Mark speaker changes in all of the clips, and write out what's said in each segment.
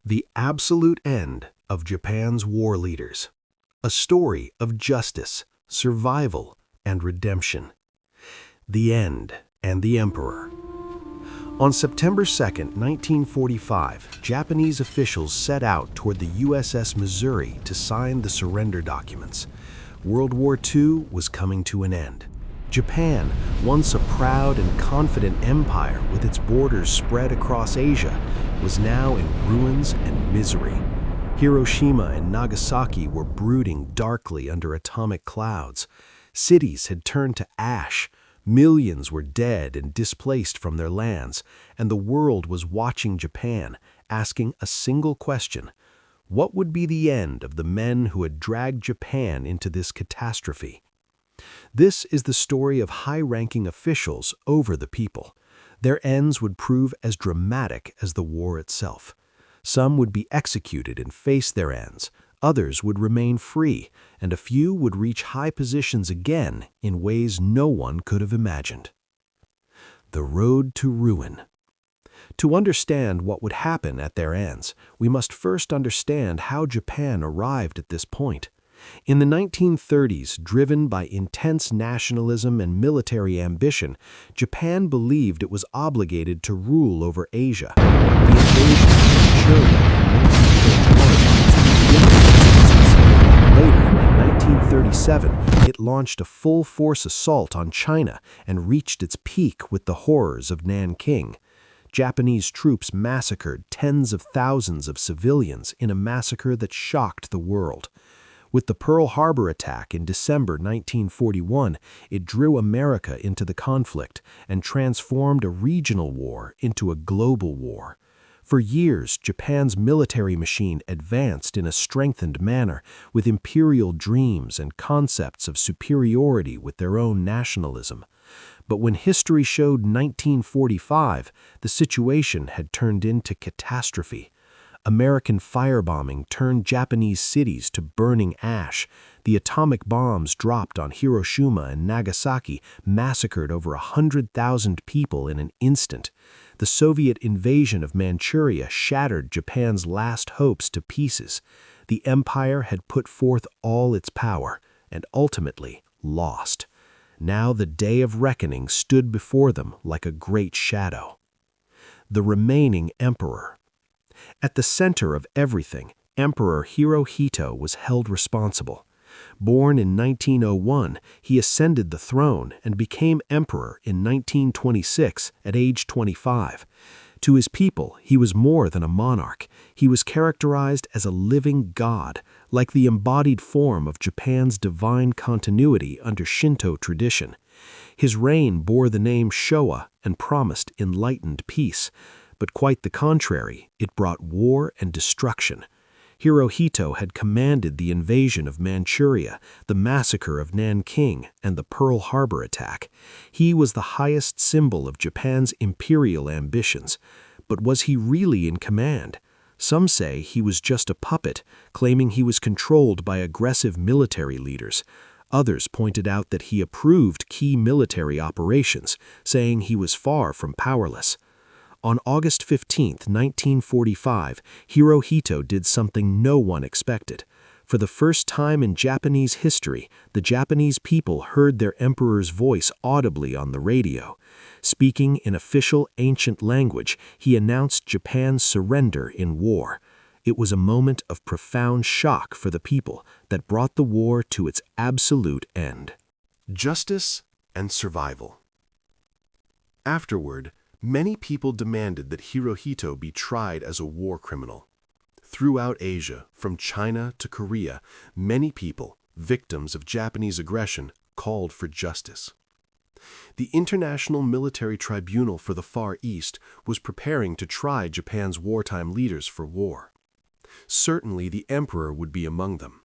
Speaker 1: The Absolute End of Japan's War Leaders. A story of justice, survival, and redemption. The End and the Emperor. On September 2, 1945, Japanese officials set out toward the USS Missouri to sign the surrender documents. World War II was coming to an end. Japan, once a proud and confident empire with its borders spread across Asia, was now in ruins and misery. Hiroshima and Nagasaki were brooding darkly under atomic clouds. Cities had turned to ash. Millions were dead and displaced from their lands, and the world was watching Japan, asking a single question: what would be the end of the men who had dragged Japan into this catastrophe? This is the story of high-ranking officials over the people. Their ends would prove as dramatic as the war itself. Some would be executed and face their ends, others would remain free, and a few would reach high positions again in ways no one could have imagined. The road to ruin. To understand what would happen at their ends, we must first understand how Japan arrived at this point. In the 1930s, driven by intense nationalism and military ambition, Japan believed it was obligated to rule over Asia. The invasion of Manchuria in 1931 Later, in 1937, it launched a full-force assault on China and reached its peak with the horrors of Nanking. Japanese troops massacred tens of thousands of civilians in a massacre that shocked the world. With the Pearl Harbor attack in December 1941, it drew America into the conflict and transformed a regional war into a global war. For years, Japan's military machine advanced in a strengthened manner, with imperial dreams and concepts of superiority with their own nationalism. But when history showed 1945, the situation had turned into catastrophe. American firebombing turned Japanese cities to burning ash. The atomic bombs dropped on Hiroshima and Nagasaki massacred over 100,000 people in an instant. The Soviet invasion of Manchuria shattered Japan's last hopes to pieces. The empire had put forth all its power and ultimately lost. Now the day of reckoning stood before them like a great shadow. The remaining emperor. At the center of everything, Emperor Hirohito was held responsible. Born in 1901, he ascended the throne and became emperor in 1926 at age 25. To his people, he was more than a monarch. He was characterized as a living god, like the embodied form of Japan's divine continuity under Shinto tradition. His reign bore the name Showa and promised enlightened peace. But quite the contrary, it brought war and destruction. Hirohito had commanded the invasion of Manchuria, the massacre of Nanking, and the Pearl Harbor attack. He was the highest symbol of Japan's imperial ambitions. But was he really in command? Some say he was just a puppet, claiming he was controlled by aggressive military leaders. Others pointed out that he approved key military operations, saying he was far from powerless. On August 15, 1945, Hirohito did something no one expected. For the first time in Japanese history, the Japanese people heard their emperor's voice audibly on the radio. Speaking in official ancient language, he announced Japan's surrender in war. It was a moment of profound shock for the people that brought the war to its absolute end. Justice and survival. Afterward, many people demanded that Hirohito be tried as a war criminal. Throughout Asia, from China to Korea, many people, victims of Japanese aggression, called for justice. The International Military Tribunal for the Far East was preparing to try Japan's wartime leaders for war. Certainly the emperor would be among them.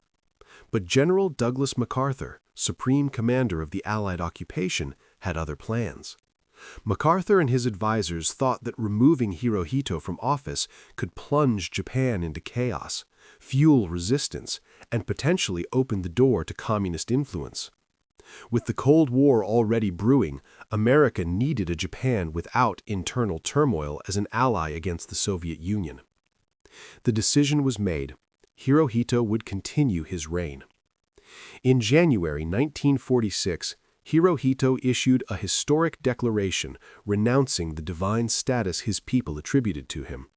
Speaker 1: But General Douglas MacArthur, Supreme Commander of the Allied occupation, had other plans. MacArthur and his advisors thought that removing Hirohito from office could plunge Japan into chaos, fuel resistance, and potentially open the door to communist influence. With the Cold War already brewing, America needed a Japan without internal turmoil as an ally against the Soviet Union. The decision was made. Hirohito would continue his reign. In January 1946, Hirohito issued a historic declaration renouncing the divine status his people attributed to him.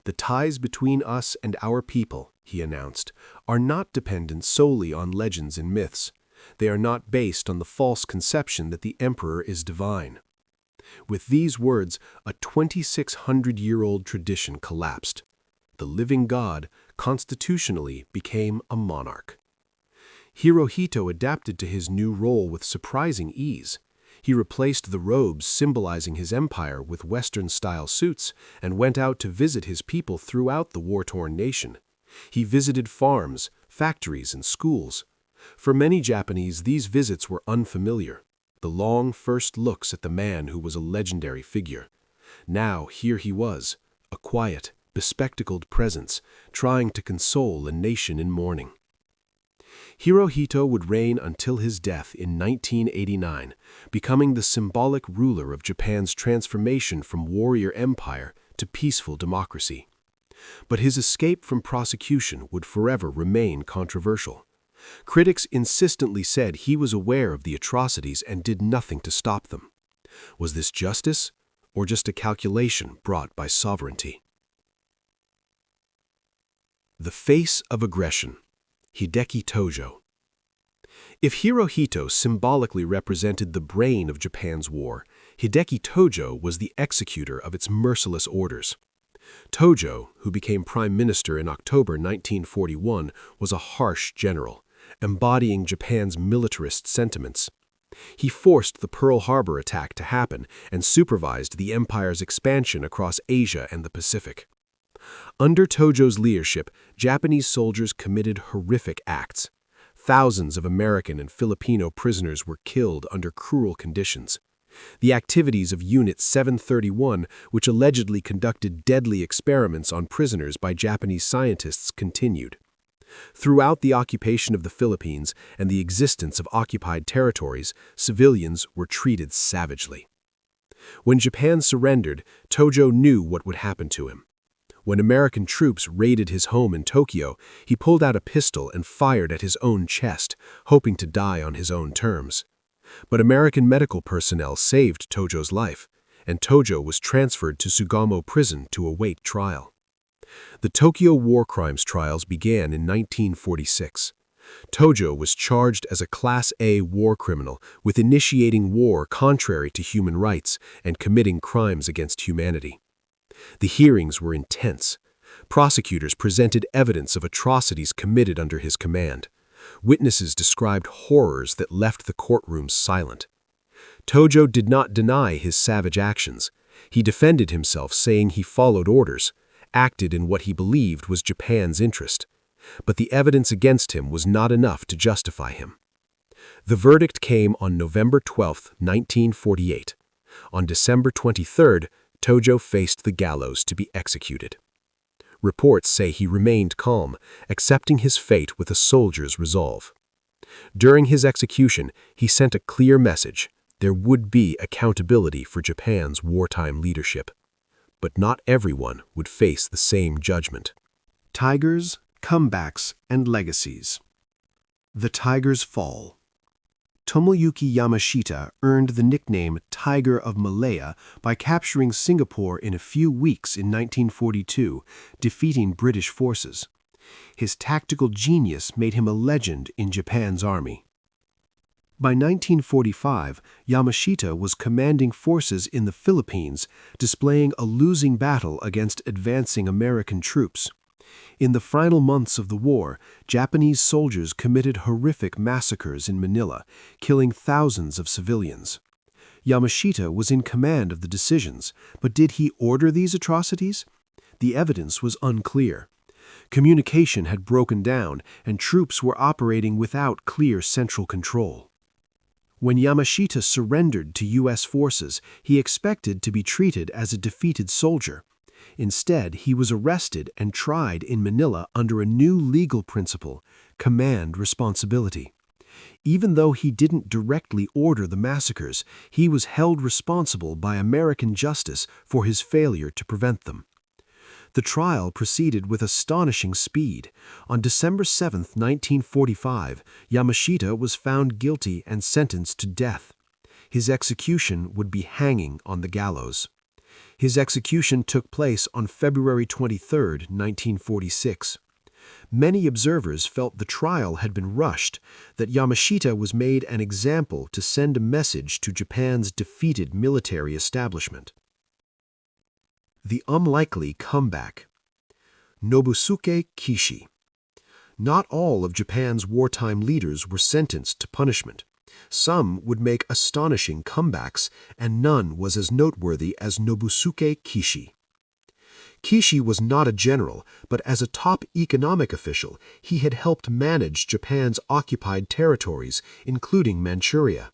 Speaker 1: "The ties between us and our people," he announced, "are not dependent solely on legends and myths. They are not based on the false conception that the emperor is divine." With these words, a 2,600-year-old tradition collapsed. The living God constitutionally became a monarch. Hirohito adapted to his new role with surprising ease. He replaced the robes symbolizing his empire with Western-style suits and went out to visit his people throughout the war-torn nation. He visited farms, factories, and schools. For many Japanese, these visits were unfamiliar. The long first looks at the man who was a legendary figure. Now here he was, a quiet, bespectacled presence, trying to console a nation in mourning. Hirohito would reign until his death in 1989, becoming the symbolic ruler of Japan's transformation from warrior empire to peaceful democracy. But his escape from prosecution would forever remain controversial. Critics insistently said he was aware of the atrocities and did nothing to stop them. Was this justice, or just a calculation brought by sovereignty? The face of aggression. Hideki Tojo. If Hirohito symbolically represented the brain of Japan's war, Hideki Tojo was the executor of its merciless orders. Tojo, who became prime minister in October 1941, was a harsh general, embodying Japan's militarist sentiments. He forced the Pearl Harbor attack to happen and supervised the empire's expansion across Asia and the Pacific. Under Tojo's leadership, Japanese soldiers committed horrific acts. Thousands of American and Filipino prisoners were killed under cruel conditions. The activities of Unit 731, which allegedly conducted deadly experiments on prisoners by Japanese scientists, continued. Throughout the occupation of the Philippines and the existence of occupied territories, civilians were treated savagely. When Japan surrendered, Tojo knew what would happen to him. When American troops raided his home in Tokyo, he pulled out a pistol and fired at his own chest, hoping to die on his own terms. But American medical personnel saved Tojo's life, and Tojo was transferred to Sugamo prison to await trial. The Tokyo war crimes trials began in 1946. Tojo was charged as a Class A war criminal with initiating war contrary to human rights and committing crimes against humanity. The hearings were intense. Prosecutors presented evidence of atrocities committed under his command. Witnesses described horrors that left the courtrooms silent. Tojo did not deny his savage actions. He defended himself, saying he followed orders, acted in what he believed was Japan's interest. But the evidence against him was not enough to justify him. The verdict came on November 12, 1948. On December 23, Tojo faced the gallows to be executed. Reports say he remained calm, accepting his fate with a soldier's resolve. During his execution, he sent a clear message: there would be accountability for Japan's wartime leadership. But not everyone would face the same judgment. Tigers, comebacks, and legacies. The Tiger's fall. Tomoyuki Yamashita earned the nickname Tiger of Malaya by capturing Singapore in a few weeks in 1942, defeating British forces. His tactical genius made him a legend in Japan's army. By 1945, Yamashita was commanding forces in the Philippines, displaying a losing battle against advancing American troops. In the final months of the war, Japanese soldiers committed horrific massacres in Manila, killing thousands of civilians. Yamashita was in command of the decisions, but did he order these atrocities? The evidence was unclear. Communication had broken down, and troops were operating without clear central control. When Yamashita surrendered to U.S. forces, he expected to be treated as a defeated soldier. Instead, he was arrested and tried in Manila under a new legal principle: command responsibility. Even though he didn't directly order the massacres, he was held responsible by American justice for his failure to prevent them. The trial proceeded with astonishing speed. On December 7, 1945, Yamashita was found guilty and sentenced to death. His execution would be hanging on the gallows. His execution took place on February 23, 1946. Many observers felt the trial had been rushed, that Yamashita was made an example to send a message to Japan's defeated military establishment. The unlikely comeback. Nobusuke Kishi. Not all of Japan's wartime leaders were sentenced to punishment. Some would make astonishing comebacks, and none was as noteworthy as Nobusuke Kishi. Kishi was not a general, but as a top economic official, he had helped manage Japan's occupied territories, including Manchuria.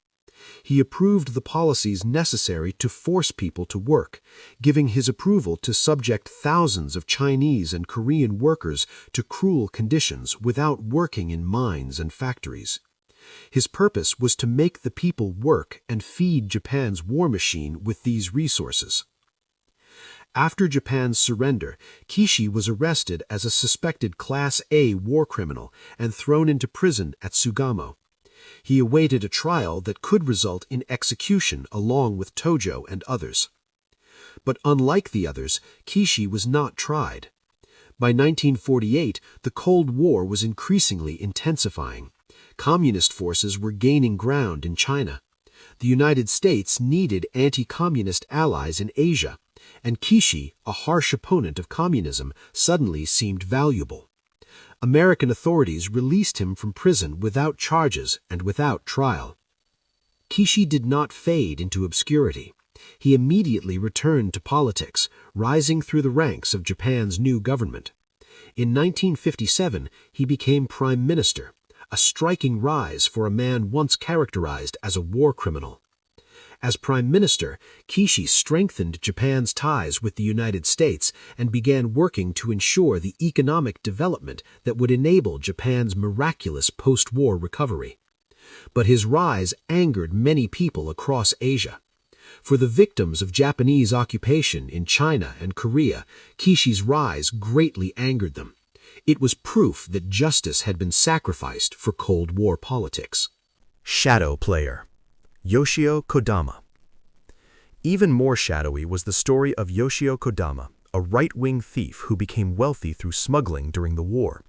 Speaker 1: He approved the policies necessary to force people to work, giving his approval to subject thousands of Chinese and Korean workers to cruel conditions without working in mines and factories. His purpose was to make the people work and feed Japan's war machine with these resources. After Japan's surrender, Kishi was arrested as a suspected Class A war criminal and thrown into prison at Sugamo. He awaited a trial that could result in execution along with Tojo and others. But unlike the others, Kishi was not tried. By 1948, the Cold War was increasingly intensifying. Communist forces were gaining ground in China. The United States needed anti-communist allies in Asia, and Kishi, a harsh opponent of communism, suddenly seemed valuable. American authorities released him from prison without charges and without trial. Kishi did not fade into obscurity. He immediately returned to politics, rising through the ranks of Japan's new government. In 1957, he became prime minister, a striking rise for a man once characterized as a war criminal. As prime minister, Kishi strengthened Japan's ties with the United States and began working to ensure the economic development that would enable Japan's miraculous post-war recovery. But his rise angered many people across Asia. For the victims of Japanese occupation in China and Korea, Kishi's rise greatly angered them. It was proof that justice had been sacrificed for Cold War politics.
Speaker 2: Shadow player. Yoshio Kodama. Even more shadowy was the story of Yoshio Kodama, a right-wing thief who became wealthy through smuggling during the war.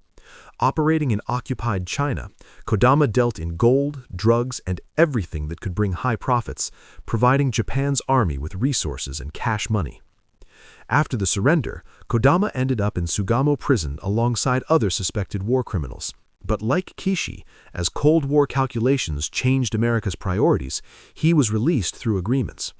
Speaker 2: Operating in occupied China, Kodama dealt in gold, drugs, and everything that could bring high profits, providing Japan's army with resources and cash money. After the surrender, Kodama ended up in Sugamo prison alongside other suspected war criminals. But like Kishi, as Cold War calculations changed America's priorities, he was released through agreements.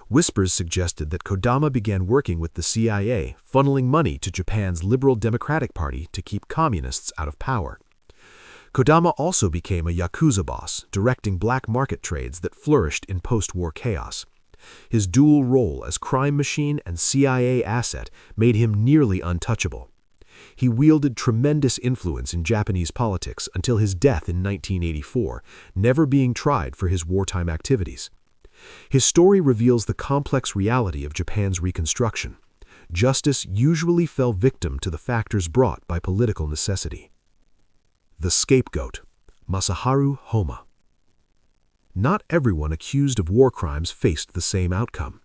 Speaker 2: Whispers suggested that Kodama began working with the CIA, funneling money to Japan's Liberal Democratic Party to keep communists out of power. Kodama also became a Yakuza boss, directing black market trades that flourished in post-war chaos. His dual role as crime machine and CIA asset made him nearly untouchable. He wielded tremendous influence in Japanese politics until his death in 1984, never being tried for his wartime activities. His story reveals the complex reality of Japan's reconstruction. Justice usually fell victim to the factors brought by political necessity. The scapegoat, Masaharu Homma. Not everyone accused of war crimes faced the same outcome.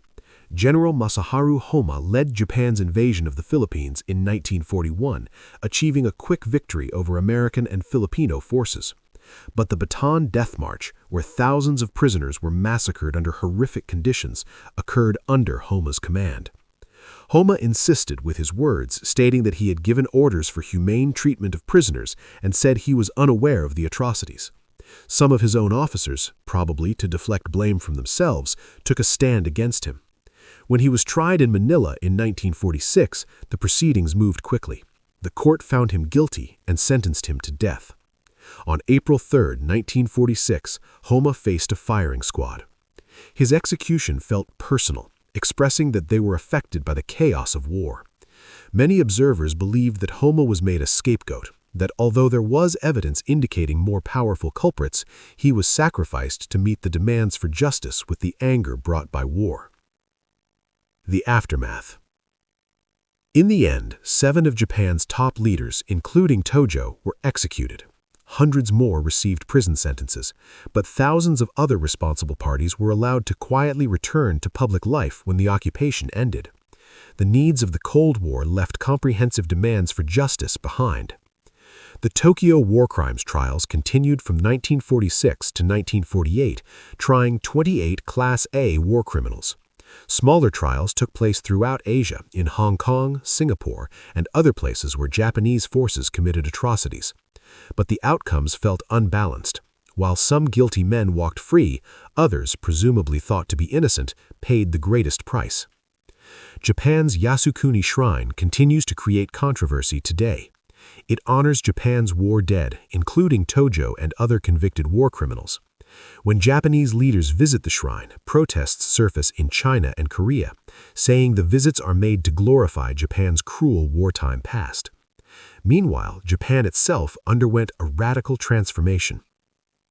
Speaker 2: General Masaharu Homma led Japan's invasion of the Philippines in 1941, achieving a quick victory over American and Filipino forces. But the Bataan Death March, where thousands of prisoners were massacred under horrific conditions, occurred under Homma's command. Homma insisted with his words, stating that he had given orders for humane treatment of prisoners and said he was unaware of the atrocities. Some of his own officers, probably to deflect blame from themselves, took a stand against him. When he was tried in Manila in 1946, the proceedings moved quickly. The court found him guilty and sentenced him to death. On April 3, 1946, Homma faced a firing squad. His execution felt personal, expressing that they were affected by the chaos of war. Many observers believed that Homma was made a scapegoat, that although there was evidence indicating more powerful culprits, he was sacrificed to meet the demands for justice with the anger brought by war. The aftermath.
Speaker 1: In the end, 7 of Japan's top leaders, including Tojo, were executed. Hundreds more received prison sentences, but thousands of other responsible parties were allowed to quietly return to public life when the occupation ended. The needs of the Cold War left comprehensive demands for justice behind. The Tokyo war crimes trials continued from 1946 to 1948, trying 28 Class A war criminals. Smaller trials took place throughout Asia, in Hong Kong, Singapore, and other places where Japanese forces committed atrocities. But the outcomes felt unbalanced. While some guilty men walked free, others, presumably thought to be innocent, paid the greatest price. Japan's Yasukuni Shrine continues to create controversy today. It honors Japan's war dead, including Tojo and other convicted war criminals. When Japanese leaders visit the shrine, protests surface in China and Korea, saying the visits are made to glorify Japan's cruel wartime past. Meanwhile, Japan itself underwent a radical transformation.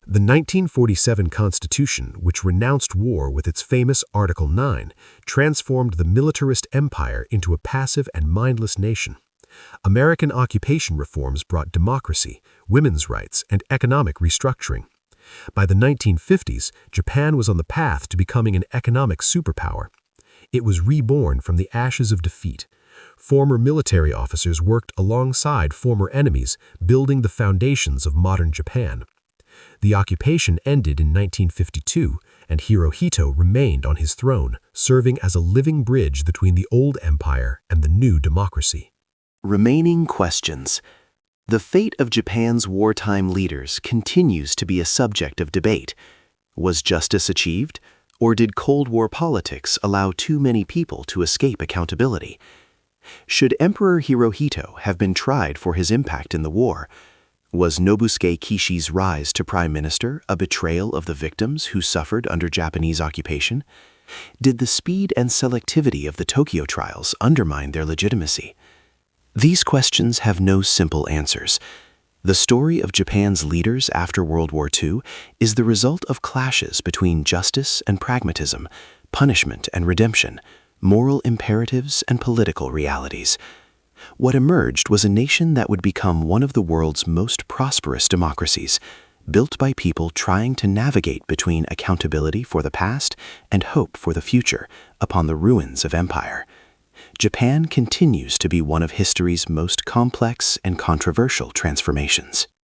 Speaker 1: The 1947 Constitution, which renounced war with its famous Article 9, transformed the militarist empire into a passive and mindless nation. American occupation reforms brought democracy, women's rights, and economic restructuring. By the 1950s, Japan was on the path to becoming an economic superpower. It was reborn from the ashes of defeat. Former military officers worked alongside former enemies, building the foundations of modern Japan. The occupation ended in 1952, and Hirohito remained on his throne, serving as a living bridge between the old empire and the new democracy.
Speaker 3: Remaining questions. The fate of Japan's wartime leaders continues to be a subject of debate. Was justice achieved, or did Cold War politics allow too many people to escape accountability? Should Emperor Hirohito have been tried for his impact in the war? Was Nobusuke Kishi's rise to prime minister a betrayal of the victims who suffered under Japanese occupation? Did the speed and selectivity of the Tokyo trials undermine their legitimacy? These questions have no simple answers. The story of Japan's leaders after World War II is the result of clashes between justice and pragmatism, punishment and redemption, moral imperatives and political realities. What emerged was a nation that would become one of the world's most prosperous democracies, built by people trying to navigate between accountability for the past and hope for the future upon the ruins of empire. Japan continues to be one of history's most complex and controversial transformations.